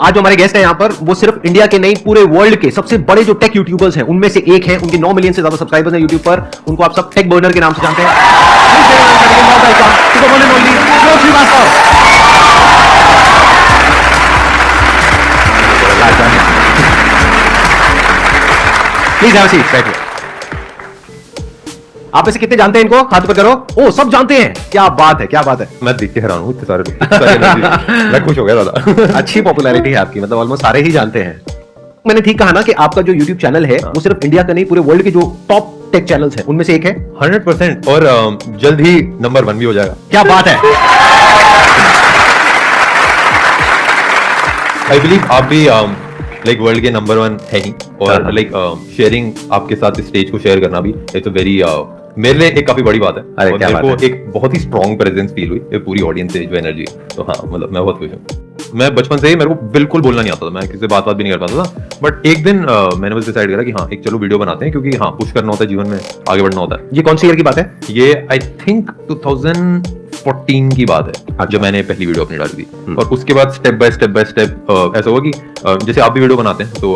आज जो हमारे गेस्ट हैं यहाँ पर, वो सिर्फ इंडिया के नहीं पूरे वर्ल्ड के सबसे बड़े जो टेक यूट्यूबर्स हैं उनमें से एक हैं। उनके 9 मिलियन से ज्यादा सब्सक्राइबर्स हैं यूट्यूब पर। उनको आप सब टेक बर्नर के नाम से जानते हैं। प्लीज हैव अ सीट, बैठिए। आप ऐसे कितने जानते हैं इनको? हाथ पर करो। ओ, सब जानते हैं। क्या बात है, क्या बात है। मैं देख के हैरान हूं, इतने सारे लोग। मैं खुश हो गया दादा। अच्छी पॉपुलैरिटी है आपकी, मतलब ऑलमोस्ट सारे ही जानते हैं। मैंने ठीक कहा ना कि आपका जो YouTube चैनल है वो सिर्फ इंडिया का नहीं पूरे वर्ल्ड के जो टॉप टेक चैनल्स हैं उनमें से एक है। 100% और जल्द ही नंबर 1 भी हो जाएगा। क्या बात है। आई बिलीव आप भी लाइक वर्ल्ड के नंबर 1 है ही, और लाइक शेयरिंग आपके साथ स्टेज को शेयर करना भी इट्स अ वेरी मेरे लिए एक काफी बड़ी बात है। अरे और क्या मेरे बात को एक बहुत ही स्ट्रॉन्ग प्रेजेंस फील हुई पूरी ऑडियंस से, जो एनर्जी। तो हाँ, मतलब मैं बहुत खुश हूँ। मैं बचपन से ही, मेरे को बिल्कुल बोलना नहीं आता था, मैं किसी से बात भी नहीं कर पाता था। बट एक दिन मैंने बस डिसाइड करा कि हाँ, एक चलो वीडियो बनाते हैं, क्योंकि हाँ, पुश करना होता है जीवन में, आगे बढ़ना होता है। ये कौन सी ईयर की बात है? ये आई थिंक 2014 की बात है जब मैंने पहली वीडियो अपनी डाली थी। और उसके बाद स्टेप बाय स्टेप ऐसा हुआ कि जैसे आप भी वीडियो बनाते हैं तो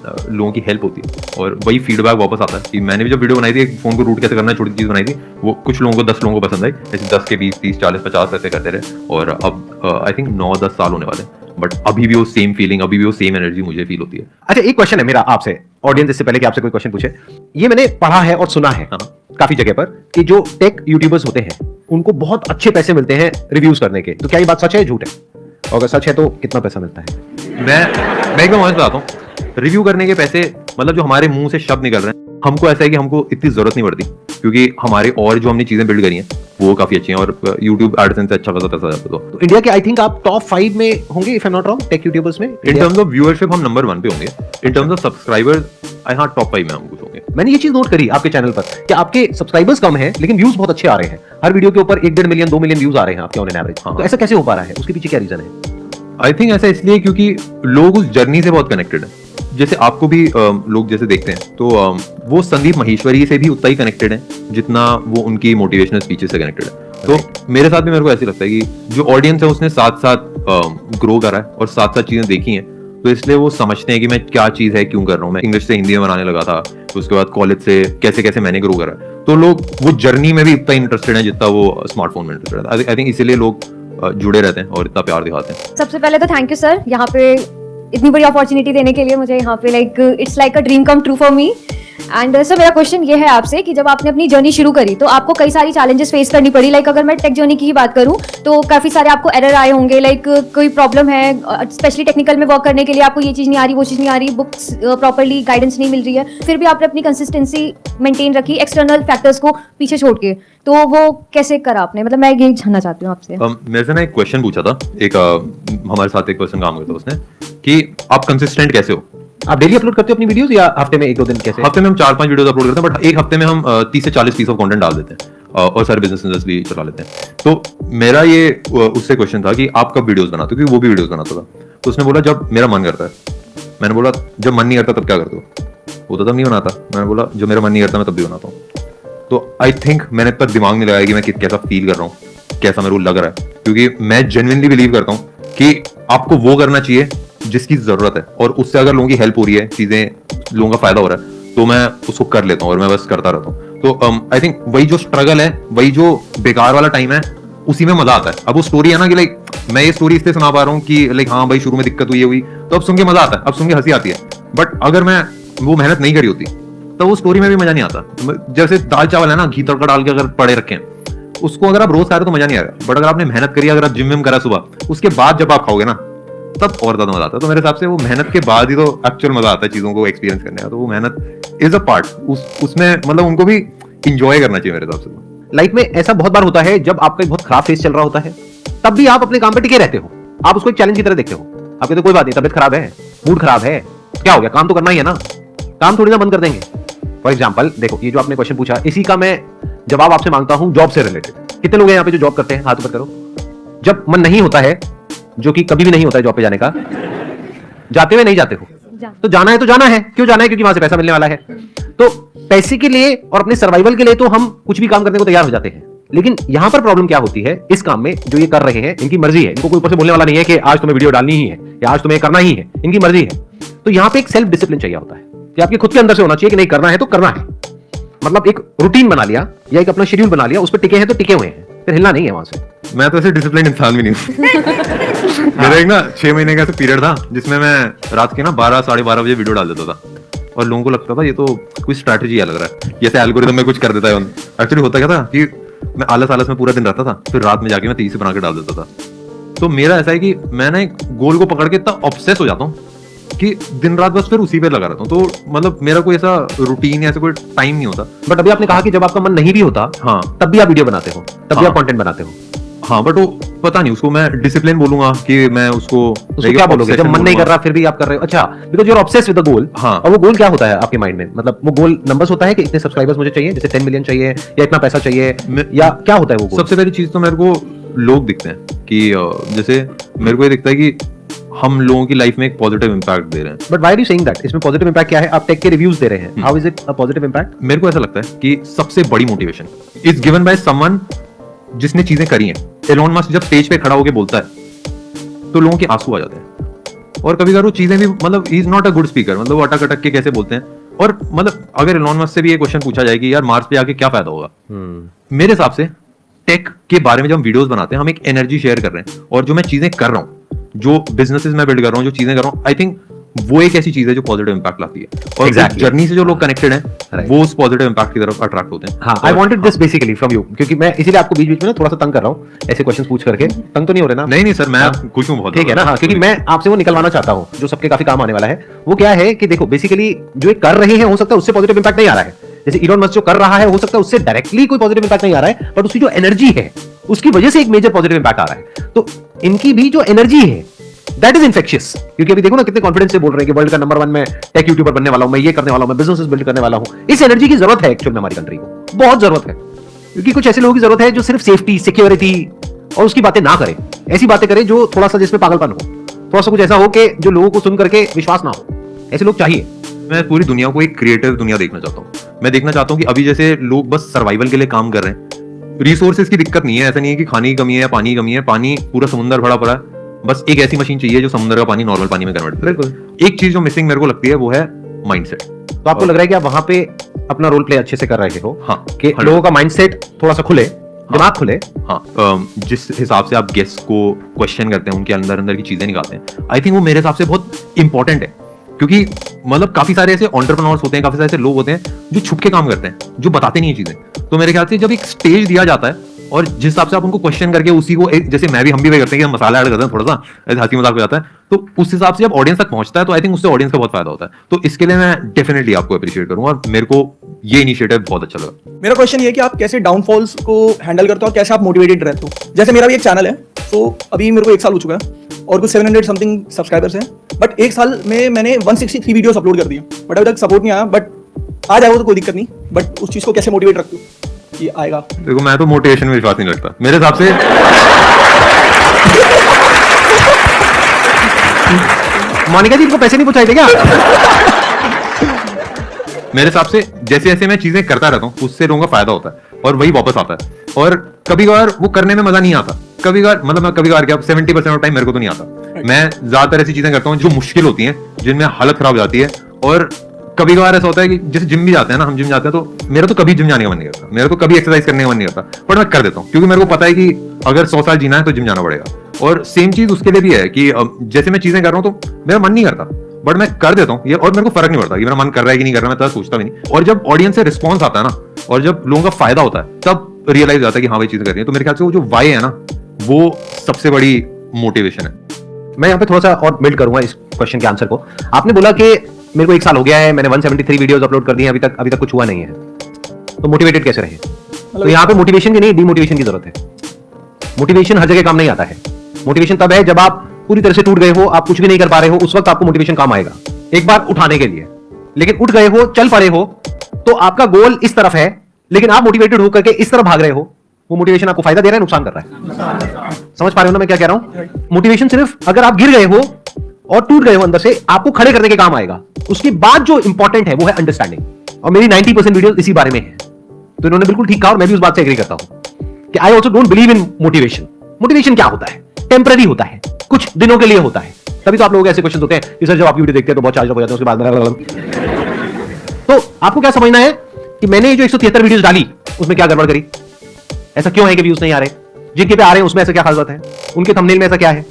लोगों की हेल्प होती है, और वही फीडबैक वापस आता है कि मैंने भी जब वीडियो बनाई थी, एक फोन को रूट कैसे करना है, छोटी चीज बनाई थी, वो कुछ लोगों को 10 लोगों को पसंद आई। ऐसे 10 के 20 30 40 50 ऐसे करते रहे, और अब आई थिंक 9-10 साल होने वाले, बट अभी भी वो सेम फीलिंग, अभी भी वो सेम एनर्जी मुझे फील होती है। अच्छा, एक क्वेश्चन है मेरा आपसे, ऑडियंस, इससे पहले कि आपसे कोई क्वेश्चन पूछे। ये मैंने पढ़ा है और सुना है काफी जगह पर कि जो टेक यूट्यूबर्स होते हैं उनको बहुत अच्छे पैसे मिलते हैं रिव्यूज करने के। तो क्या ये बात सच है, झूठ है? और अगर सच है तो कितना पैसा मिलता है? मैं एकदम ऑनेस्ट बताता हूँ, रिव्यू करने के पैसे, मतलब जो हमारे मुंह से शब्द निकल रहे हैं, हमको ऐसा है कि हमको इतनी जरूरत नहीं पड़ती, क्योंकि हमारे और जो हमने चीजें बिल्ड करी हैं वो काफी अच्छी हैं, और YouTube एडसेंस से अच्छा खासा पैसा जाता है। तो इंडिया के आई थिंक आप टॉप 5 में होंगे, if I am not wrong, tech YouTubers में। इन टर्म्स ऑफ व्यूअरशिप हम नंबर 1 पे होंगे। इन टर्म्स ऑफ सब्सक्राइबर्स हाँ, टॉप 5 में हम कुछ होंगे। मैंने ये चीज नोट करी आपके चैनल पर कि आपके सब्सक्राइबर्स कम हैं लेकिन व्यूज बहुत अच्छे आ रहे हैं। हर वीडियो के ऊपर 1-1.5 मिलियन 2 मिलियन व्यूज आ रहे हैं आपके ऑन एन एवरेज। तो ऐसा कैसे हो पा रहा है? उसके पीछे क्या रीजन है? आई थिंक ऐसा इसलिए क्योंकि लोग उस जर्नी से बहुत कनेक्टेड है। जैसे आपको भी लोग जैसे देखते हैं तो वो संदीप माहेश्वरी से भी उतना ही कनेक्टेड है जितना वो उनकी मोटिवेशनल स्पीचेस से कनेक्टेड है। तो मेरे साथ भी मेरे को ऐसे लगता है कि जो ऑडियंस है उसने साथ साथ ग्रो करा है और साथ साथ चीजें देखी हैं, तो इसलिए वो समझते हैं कि मैं क्या चीज है, क्यों कर रहा हूँ। मैं इंग्लिश से हिंदी में बनाने लगा था, तो उसके बाद कॉलेज से कैसे कैसे मैंने ग्रो करा, तो लोग वो जर्नी में भी इतना इंटरेस्टेड है जितना वो स्मार्टफोन में इंटरेस्टेड है। आई थिंक इसीलिए लोग जुड़े रहते हैं और इतना प्यार दिखाते हैं। सबसे पहले तो थैंक यू सर, यहाँ पे इतनी बड़ी अपॉर्चुनिटी देने के लिए मुझे। यहाँ पे like it's like a dream come true for me. And sir, मेरा क्वेश्चन ये है आपसे कि जब आपने अपनी जर्नी शुरू करी तो आपको कई सारी चैलेंजेस फेस करनी पड़ी। लाइक अगर मैं टेक जर्नी की ही बात करूं तो काफी सारे आपको एरर आए होंगे। लाइक कोई प्रॉब्लम है, स्पेशली टेक्निकल में वर्क करने के लिए आपको ये चीज नहीं आ रही, वो चीज नहीं आ रही, बुक्स प्रॉपर्ली गाइडेंस नहीं मिल रही है, फिर भी आपने अपनी कंसिस्टेंसी मेंटेन रखी एक्सटर्नल फैक्टर्स को पीछे छोड़ के। तो वो कैसे करा आपने? मतलब मैं ये जानना चाहती हूँ आपसे। मेरे से ना एक क्वेश्चन पूछा था, एक हमारे साथ एक पर्सन काम करता है, उसने कि आप कंसिस्टेंट कैसे हो? आप डेली अपलोड करते हो अपनी वीडियोस या हफ्ते में 1-2 दिन? कैसे? हफ्ते में हम 4-5 वीडियोस अपलोड करते हैं, बट एक हफ्ते में हम 30 से 40 पीस ऑफ कंटेंट डाल देते हैं, और सारे बिजनेस भी चला लेते हैं। तो मेरा ये उससे क्वेश्चन था कि आप कब वीडियोस बनाते हो, क्योंकि वो भी वीडियोस बनाता था। तो उसने बोला जब मेरा मन करता है। मैंने बोला जब मन नहीं करता तब क्या करते हो? वो तो तब नहीं बनाता। मैंने बोला जब मेरा मन नहीं करता मैं तब भी बनाता हूँ। तो आई थिंक मैंने तक दिमाग नहीं लगाया कि मैं कैसा फील कर रहा हूँ, कैसा मेरे को लग रहा है, क्योंकि मैं जेन्युइनली बिलीव करता हूँ कि आपको वो करना चाहिए जिसकी जरूरत है, और उससे अगर लोगों की हेल्प हो रही है, चीजें लोगों का फायदा हो रहा है, तो मैं उसको कर लेता हूँ और मैं बस करता रहता हूँ। तो आई थिंक वही जो स्ट्रगल है, वही जो बेकार वाला टाइम है, उसी में मजा आता है। अब वो स्टोरी है ना कि लाइक मैं ये स्टोरी इसलिए सुना पा रहा हूँ कि लाइक हाँ भाई शुरू में दिक्कत हुई, तो अब सुन के मजा आता है, अब सुन के हंसी आती है। बट अगर मैं वो मेहनत नहीं करी होती तो वो स्टोरी में भी मजा नहीं आता। जैसे दाल चावल है ना, घी तड़का डाल के अगर पड़े रखें, उसको अगर आप रोज खा रहे हो तो मजा नहीं आएगा। बट अगर आपने मेहनत करी, अगर आप जिम में करा सुबह, उसके बाद जब आप खाओगे ना, तब और ज्यादा मजा आता है। तो मेरे हिसाब से वो मेहनत के बाद ही तो एक्चुअल मजा आता है चीजों को एक्सपीरियंस करने का। तो वो मेहनत इज अ पार्ट, उसमें मतलब उनको भी इंजॉय करना चाहिए मेरे हिसाब से। लाइफ में ऐसा बहुत बार होता है जब आपका एक बहुत खराब फेस चल रहा होता है, तब भी आप अपने काम पे टिके रहते हो। आप उसको एक चैलेंज की तरह देखते हो। आप कहते हो कोई बात नहीं, तबीयत खराब है, मूड खराब है, क्या हो गया, काम तो करना ही है ना, काम थोड़ी ना बंद कर देंगे। फॉर एग्जाम्पल देखो, ये जो आपने क्वेश्चन पूछा, इसी का मैं जवाब आपसे मांगता हूं जॉब से रिलेटेड। कितने लोग हैं यहाँ पे जो जॉब करते हैं? हाथ ऊपर करो। जब मन नहीं होता है, जो कि कभी भी नहीं होता है जॉब पे जाने का, जाते हुए नहीं जाते हो? तो जाना है तो जाना है। क्यों जाना है? क्योंकि वहां से पैसा मिलने वाला है। तो पैसे के लिए और अपने सर्वाइवल के लिए तो हम कुछ भी काम करने को तैयार हो जाते हैं। लेकिन यहां पर प्रॉब्लम क्या होती है इस काम में, जो ये कर रहे हैं इनकी मर्जी है, इनको कोई ऊपर से बोलने वाला नहीं है कि आज तुम्हें वीडियो डालनी ही है या आज तुम्हें करना ही है, इनकी मर्जी है। तो यहां पे एक सेल्फ डिसिप्लिन चाहिए होता है कि आपके खुद के अंदर से होना चाहिए कि नहीं करना है तो करना है। मतलब एक रूटीन बना लिया या एक अपना शेड्यूल बना लिया, उस पर टिके हैं तो टिके हुए हैं, फिर हिलना नहीं है वहां से। मैं तो ऐसे डिसिप्लिन इंसान भी नहीं हूँ। मेरा एक ना 6 महीने का ऐसा पीरियड था जिसमें मैं रात के ना 12 साढ़े 12 बजे वीडियो डाल देता था और लोगों को लगता था ये तो कोई स्ट्रैटेजी है लग रहा है, जैसे एल्गोरिदम में कुछ कर देता है। एक्चुअली होता क्या था कि मैं आलस में पूरा दिन रहता था, फिर रात में जाके मैं 30 बना के डाल देता था। तो मेरा ऐसा है कि मैं ना एक गोल को पकड़ के इतना ऑब्सेस हो जाता हूँ कि दिन रात बस फिर उसी पे लगा रहता हूँ। तो मतलब मेरा कोई ऐसा रूटीन या ऐसा कोई टाइम नहीं होता। बट अभी आपने कहा कि जब आपका मन नहीं भी होता, हाँ, तब भी आप वीडियो बनाते हो, तब भी आप कंटेंट बनाते हो। हाँ, बट वो पता नहीं, उसको मैं डिसिप्लिन बोलूंगा कि मैं उसको क्या बोलोगे जब मन नहीं कर रहा फिर भी आप कर रहे हो? अच्छा, because you are obsessed with the goal. हाँ। और वो गोल क्या होता है आपके माइंड में? मतलब वो गोल नंबर्स होता है कि इतने सब्सक्राइबर्स मुझे चाहिए, जैसे 10 मिलियन चाहिए या इतना पैसा चाहिए, या क्या होता है वो गोल? सबसे पहली चीज तो मेरे को लोग दिखते हैं कि जैसे मेरे को ये दिखता है कि हम लोगों की लाइफ में एक पॉजिटिव इंपैक्ट दे रहे हैं। But why are you saying that? इसमें पॉजिटिव इंपैक्ट क्या है? आप टेक के रिव्यूज दे रहे हैं, how is it a positive impact? मेरे को ऐसा लगता है कि सबसे बड़ी motivation is given by someone जिसने चीजें करी हैं। एलोन मस्क जब स्टेज पे खड़ा होकर बोलता है तो लोगों के आंसू आ जाते हैं, और कभी कभी वो चीजें भी मतलब he is not a good speaker, मतलब वो अटक अटक के कैसे बोलते हैं। और मतलब अगर एलोन मस्क से भी ये क्वेश्चन पूछा जाए कि यार मार्स पे आके क्या फायदा होगा, मेरे हिसाब से टेक के बारे में जब हम वीडियोस बनाते हैं हम एक एनर्जी शेयर कर रहे हैं, और जो मैं चीजें कर रहा हूँ, जो बिजनेसेस में बिल्ड कर रहा हूँ, जो चीजें कर रहा हूँ, आई थिंक वो एक ऐसी चीज है जो पॉजिटिव इंपैक्ट लाती है। और Exactly. जर्नी से जो लोग कनेक्टेड हैं वो उस पॉजिटिव इंपैक्ट की तरफ अट्रैक्ट होते हैं। हाँ, I wanted this basically from you, क्योंकि मैं इसीलिए आपको बीच बीच में ना थोड़ा सा तंग कर रहा हूँ ऐसे क्वेश्चंस पूछ करके। तंग तो नहीं हो रहे ना? नहीं सर, मैं खुश हूँ बहुत। ठीक है ना? हाँ, क्योंकि मैं आपसे वो निकलवाना चाहता हूँ जो सबके काफी काम आने वाला है। वो क्या है कि देखो, बेसिकली जो ये कर रहे हैं हो सकता है उससे पॉजिटिव इंपैक्ट नहीं आ रहा है। जैसे इलोन मस्क जो कर रहा है हो सकता है उससे डायरेक्टली कोई पॉजिटिव इंपैक्ट नहीं आ रहा है, बट उसकी जो एनर्जी है उसकी वजह से एक मेजर पॉजिटिव इंपैक्ट आ रहा है। तो इनकी भी जो एनर्जी है दैट इज इन्फेक्शियस। क्योंकि अभी देखो ना कितने कॉन्फिडेंस से बोल रहे हैं कि वर्ल्ड का नंबर 1 मैं टेक यूट्यूबर बनने वाला हूं, मैं ये करने वाला हूं, मैं बिजनेस बिल्ड करने वाला हूं। इस एनर्जी की जरूरत है एक्चुअल में हमारी कंट्री को, बहुत जरूरत है। क्योंकि कुछ ऐसे लोगों की जरूरत है जो सिर्फ सेफ्टी, सिक्योरिटी और उसकी बातें ना करें, ऐसी बातें करें जो थोड़ा सा जिसमें पागलपन हो, थोड़ा सा कुछ ऐसा हो कि जो लोगों को सुन करके विश्वास ना हो। ऐसे लोग चाहिए। मैं पूरी दुनिया को एक क्रिएटिव दुनिया देखना चाहता हूँ। मैं देखना चाहता हूँ कि अभी जैसे लोग बस सर्वाइवल के लिए काम कर रहे हैं, रिसोर्सेज की दिक्कत नहीं है, ऐसा नहीं है कि खाने की कमी है या पानी की कमी है, पानी पूरा समुद्र भरा पड़ा है, बस एक ऐसी मशीन चाहिए जो समुद्र का पानी नॉर्मल पानी में कन्वर्ट करे। बिल्कुल। एक चीज जो मिसिंग मेरे को लगती है वो है माइंडसेट। तो आपको लग रहा है कि आप वहां पे अपना रोल प्ले अच्छे से कर रहे हो? हाँ, कि लोगों का माइंडसेट थोड़ा सा खुले, दिमाग खुले। हाँ, जिस हिसाब से आप गेस्ट को क्वेश्चन करते हैं, उनके अंदर अंदर की चीजें निकालते हैं, आई थिंक वो मेरे हिसाब से बहुत इंपॉर्टेंट है। क्योंकि मतलब काफी सारे ऐसे एंटरप्रेन्योर्स होते हैं, काफी सारे ऐसे लोग होते हैं जो छुप के काम करते हैं, जो बताते नहीं है चीजें। तो मेरे ख्याल से जब एक स्टेज दिया जाता है और जिस हिसाब से आप उनको क्वेश्चन करके उसी को जैसे हम भी करते हैं कि हम मसाला ऐड करते हैं, थोड़ा सा हंसी मजाक हो जाता है, तो उस हिसाब से जब ऑडियंस तक पहुंचता है तो आई थिंक उससे ऑडियंस का बहुत फायदा होता है। तो इसके लिए मैं डेफिनेटली आपको अप्रिशिएट करूंगा और मेरे को ये इनिशिएटिव बहुत अच्छा लगा। मेरा क्वेश्चन ये है कि आप कैसे डाउनफॉल्स को हैंडल करते हो और कैसे आप मोटिवेटेड रहते हो? जैसे मेरा भी एक चैनल है, तो अभी मेरे को 1 साल हो चुका है और कुछ 700 समथिंग सब्सक्राइबर्स हैं, बट 1 साल में मैंने 163 वीडियोस अपलोड कर दिए, बट अभी तक सपोर्ट नहीं आया। बट आ जाएगा तो कोई दिक्कत नहीं, बट उस चीज को कैसे मोटिवेट रखते हो कि आएगा? देखो, मैं तो मोटिवेशन में विश्वास नहीं रखता। मेरे हिसाब से मोनिका जी, इनको पैसे नहीं पहुंचाए थे क्या? मेरे हिसाब से जैसे जैसे मैं चीजें करता रहता हूँ उससे लोगों का फायदा होता है और वही वापस आता है। और कभी कभार वो करने में मजा नहीं आता, कभी कभार मतलब मैं कभी कभार क्या 70% ऑफ टाइम मेरे को तो नहीं आता। मैं ज्यादातर ऐसी चीजें करता हूँ जो मुश्किल होती हैं, जिनमें हालत खराब हो जाती है। और कभी कभार ऐसा होता है कि जैसे जिम भी जाते हैं ना, हम जिम जाते हैं तो मेरा तो कभी जिम जाने का मन नहीं करता, मेरा तो कभी एक्सरसाइज करने का मन नहीं करता, पर मैं कर देता हूँ क्योंकि मेरे को पता है कि अगर 100 साल जीना है तो जिम जाना पड़ेगा। और सेम चीज उसके लिए भी है कि जैसे मैं चीजें कर रहा हूँ तो मेरा मन नहीं करता, बट मैं कर देता हूँ ये, और मेरे को फर्क नहीं पड़ता कि मेरा मन कर रहा है कि नहीं कर रहा, मैं तो सोचता भी नहीं। और जब ऑडियंस से रिस्पॉन्स आता है ना, और जब लोगों का फायदा होता है, तब रियलाइज होता है कि हाँ भाई चीजें कर रही है। तो मेरे ख्याल से वो जो वाई है ना, वो सबसे बड़ी मोटिवेशन है। मैं यहाँ पे थोड़ा सा और बिल्ड करूंगा इस क्वेश्चन के आंसर को। आपने बोला कि मेरे को 1 साल हो गया है, मैंने 173 वीडियोस अपलोड कर दी हैं, अभी तक कुछ हुआ नहीं है, तो मोटिवेटेड कैसे रहे? तो यहाँ पे मोटिवेशन की नहीं, डिमोटिवेशन की जरूरत है। मोटिवेशन हर जगह काम नहीं आता है। मोटिवेशन तब है जब आप पूरी तरह से टूट गए हो, आप कुछ भी नहीं कर पा रहे हो, उस वक्त आपको मोटिवेशन काम आएगा एक बार उठाने के लिए। लेकिन उठ गए हो, चल पड़े हो, तो आपका गोल इस तरफ है, लेकिन आप मोटिवेटेड होकर के इस तरफ भाग रहे हो, वो मोटिवेशन आपको फायदा दे रहा है, नुकसान कर रहा है? समझ पा रहे हो ना मैं क्या कह रहा हूं? मोटिवेशन सिर्फ अगर आप गिर गए हो और टूट गए हो अंदर से, आपको खड़े करने के काम आएगा। उसके बाद जो इंपॉर्टेंट है वो है अंडरस्टैंडिंग, और मेरी 90% वीडियो इसी बारे में है। तो इन्होंने बिल्कुल ठीक कहा और मैं भी उस बात से एग्री करता हूं। कि I also don't believe in motivation. Motivation क्या होता है? टेम्पररी होता है, कुछ दिनों के लिए होता है। तभी तो आप लोगों के ऐसे क्वेश्चन होते हैं कि सर जब आपकी वीडियो देखते हैं तो बहुत चार्ज हो जाते हैं, उसके बाद तो आपको क्या समझना है कि मैंने ये जो 173 वीडियोस डाली उसमें क्या गड़बड़ करी? ऐसा क्यों है कि व्यूज नहीं आ रहे? जिनके पे आ रहे हैं उसमें ऐसा क्या खास बात है? उनके थंबनेल में ऐसा क्या है?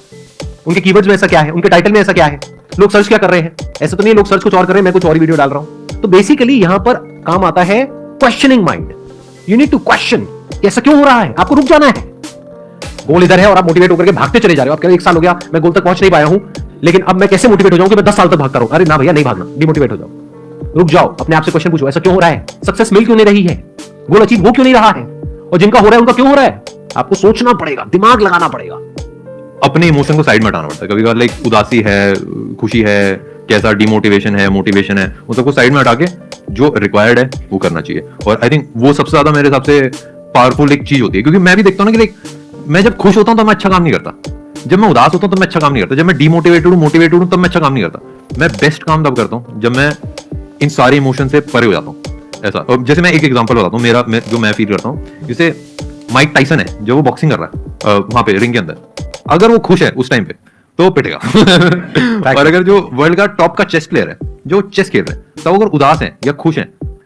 उनके कीवर्ड्स में ऐसा क्या है? उनके टाइटल में ऐसा क्या है? लोग सर्च क्या कर रहे हैं? ऐसा तो नहीं लोग सर्च कुछ और कर रहे हैं, मैं कुछ और ही वीडियो डाल रहा हूं। तो बेसिकली यहां पर काम आता है questioning mind. You need to question, ऐसा क्यों हो रहा है? आपको रुक जाना है। गोल इधर है और आप मोटिवेट होकर के भागते चले जा रहे हो। आप कह रहे 1 साल हो गया मैं गोल तक पहुंच नहीं पाया हूं, लेकिन अब मैं कैसे मोटिवेट हो जाऊं कि मैं 10 साल तक भागता रहूं? अरे ना भैया, नहीं भागना, डिमोटिवेट हो जाओ, रुक जाओ, अपने आप से क्वेश्चन पूछो, ऐसा क्यों हो रहा है? सक्सेस मिल क्यों नहीं रही है? गोल अचीव हो क्यों नहीं रहा है? और जिनका हो रहा है उनका क्यों हो रहा है? आपको सोचना पड़ेगा, दिमाग लगाना पड़ेगा। अपने इमोशन को साइड में हटाना पड़ता है। कभी कभार लाइक उदासी है, खुशी है, कैसा डिमोटिवेशन है, मोटिवेशन है, उन सबको साइड में हटा के जो रिक्वायर्ड है वो करना चाहिए। और आई थिंक वो सबसे ज्यादा मेरे हिसाब से पावरफुल एक चीज होती है, क्योंकि मैं भी देखता हूँ ना कि लाइक मैं जब खुश होता हूँ तो मैं अच्छा काम नहीं करता, जब मैं उदास होता हूँ तो मैं अच्छा काम नहीं करता, जब मैं डिमोटिवेटेड हूँ, मोटिवेटेड हूँ, तब मैं अच्छा काम नहीं करता। मैं बेस्ट काम तब करता हूँ जब मैं इन सारे इमोशन से परे हो जाता हूँ। ऐसा, और जैसे मैं एक एग्जांपल बताता हूँ मेरा, जो मैं फील करता हूँ, जैसे माइक टाइसन है जो वो बॉक्सिंग कर रहा है वहां पे रिंग के अंदर, अगर वो खुश है उस टाइम पे तो पिटेगा और अगर जो वर्ल्ड का टॉप का चेस प्लेयर है जो चेस खेल रहे हैं, तब अगर उदास है या खुश है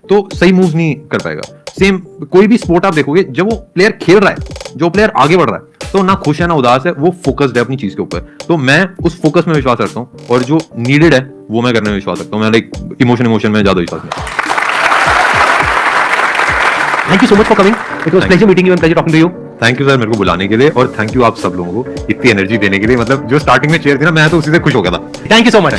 तो सही मूव नहीं कर पाएगा। सेम कोई भी स्पोर्ट आप देखोगे, जब वो प्लेयर खेल रहा है, जो प्लेयर आगे बढ़ रहा है, तो ना खुश है ना उदास है, वो फोकस्ड है अपनी चीज के ऊपर। तो मैं उस फोकस में विश्वास रखता हूँ और जो नीडेड है वो मैं करने में विश्वास रखता हूँ। मैं लाइक इमोशन में ज्यादा विश्वास नहीं। Thank you so much for coming, it was pleasure meeting you and pleasure talking to you. Thank you sir मेरे को बुलाने के लिए, और थैंक यू आप सब लोगों को इतनी एनर्जी देने के लिए। मतलब जो स्टार्टिंग में चेयर थी ना, मैं तो उसी से खुश हो गया था। Thank you so much.